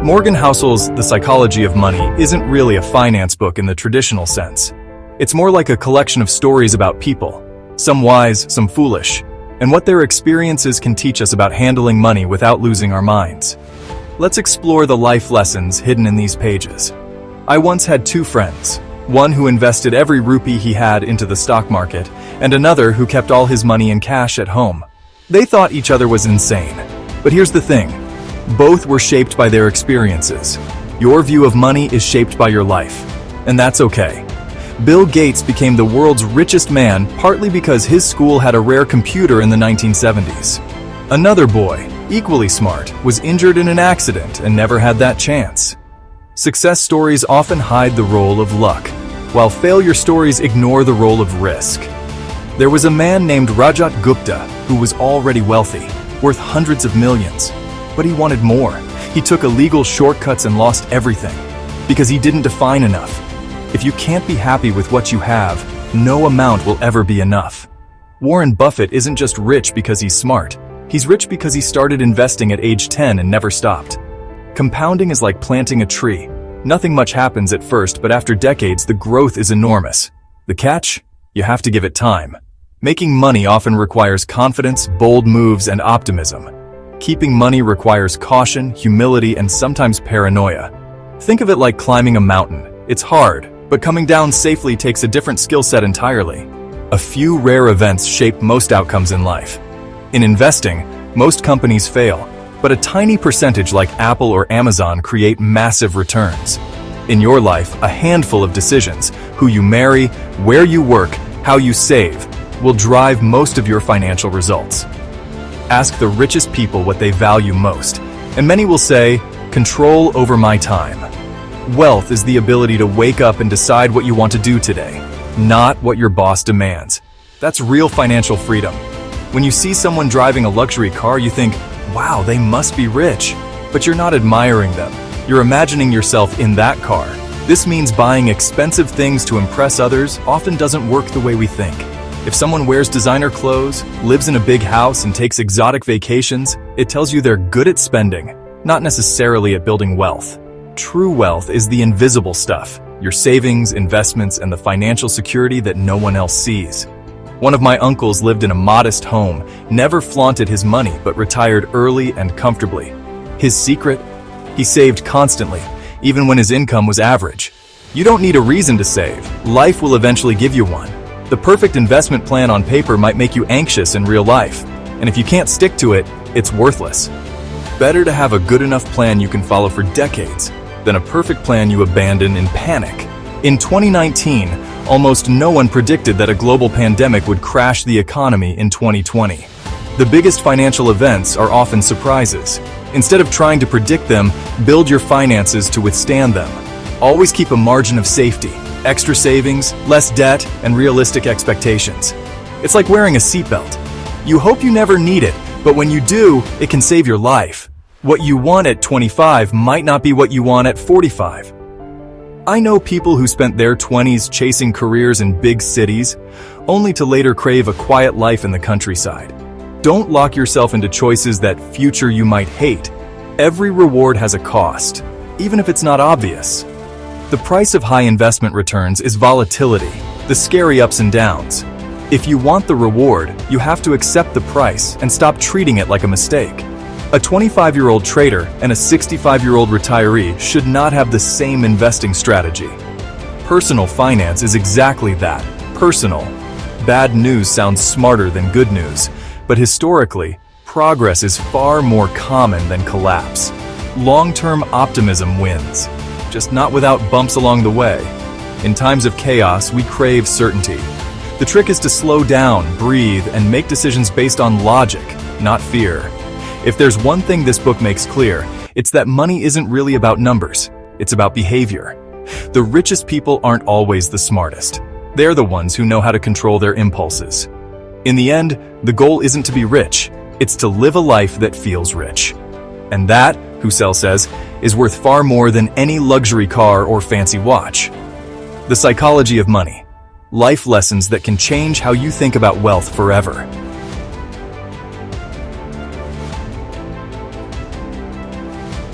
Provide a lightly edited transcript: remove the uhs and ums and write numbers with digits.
Morgan Housel's The Psychology of Money isn't really a finance book in the traditional sense. It's more like a collection of stories about people, some wise, some foolish, and what their experiences can teach us about handling money without losing our minds. Let's explore the life lessons hidden in these pages. I once had two friends, one who invested every rupee he had into the stock market, and another who kept all his money in cash at home. They thought each other was insane. But here's the thing. Both were shaped by their experiences. Your view of money is shaped by your life, and that's okay. Bill Gates became the world's richest man partly because his school had a rare computer in the 1970s. Another boy, equally smart, was injured in an accident and never had that chance. Success stories often hide the role of luck, while failure stories ignore the role of risk. There was a man named Rajat Gupta who was already wealthy, worth hundreds of millions. But he wanted more. He took illegal shortcuts and lost everything because he didn't define enough. If you can't be happy with what you have, no amount will ever be enough. Warren Buffett isn't just rich because he's smart. He's rich because he started investing at age 10 and never stopped. Compounding is like planting a tree. Nothing much happens at first, but after decades, the growth is enormous. The catch? You have to give it time. Making money often requires confidence, bold moves, and optimism. Keeping money requires caution, humility, and sometimes paranoia. Think of it like climbing a mountain. It's hard, but coming down safely takes a different skill set entirely. A few rare events shape most outcomes in life. In investing, most companies fail, but a tiny percentage like Apple or Amazon create massive returns. In your life, a handful of decisions, who you marry, where you work, how you save, will drive most of your financial results. Ask the richest people what they value most, and many will say, control over my time. Wealth is the ability to wake up and decide what you want to do today, not what your boss demands. That's real financial freedom. When you see someone driving a luxury car, you think, wow, they must be rich. But you're not admiring them. You're imagining yourself in that car. This means buying expensive things to impress others often doesn't work the way we think. If someone wears designer clothes, lives in a big house, and takes exotic vacations, it tells you they're good at spending, not necessarily at building wealth. True wealth is the invisible stuff, your savings, investments, and the financial security that no one else sees. One of my uncles lived in a modest home, never flaunted his money, but retired early and comfortably. His secret? He saved constantly, even when his income was average. You don't need a reason to save. Life will eventually give you one. The perfect investment plan on paper might make you anxious in real life, and if you can't stick to it, it's worthless. Better to have a good enough plan you can follow for decades than a perfect plan you abandon in panic. In 2019, almost no one predicted that a global pandemic would crash the economy in 2020. The biggest financial events are often surprises. Instead of trying to predict them, build your finances to withstand them. Always keep a margin of safety. Extra savings, less debt, and realistic expectations. It's like wearing a seatbelt. You hope you never need it, but when you do, it can save your life. What you want at 25 might not be what you want at 45. I know people who spent their 20s chasing careers in big cities, only to later crave a quiet life in the countryside. Don't lock yourself into choices that future you might hate. Every reward has a cost, even if it's not obvious. The price of high investment returns is volatility, the scary ups and downs. If you want the reward, you have to accept the price and stop treating it like a mistake. A 25-year-old trader and a 65-year-old retiree should not have the same investing strategy. Personal finance is exactly that, personal. Bad news sounds smarter than good news, but historically, progress is far more common than collapse. Long-term optimism wins. Just not without bumps along the way. In times of chaos, we crave certainty. The trick is to slow down, breathe, and make decisions based on logic, not fear. If there's one thing this book makes clear, it's that money isn't really about numbers. It's about behavior. The richest people aren't always the smartest. They're the ones who know how to control their impulses. In the end, the goal isn't to be rich. It's to live a life that feels rich. And that, Housel says, is worth far more than any luxury car or fancy watch. The Psychology of Money. Life lessons that can change how you think about wealth forever.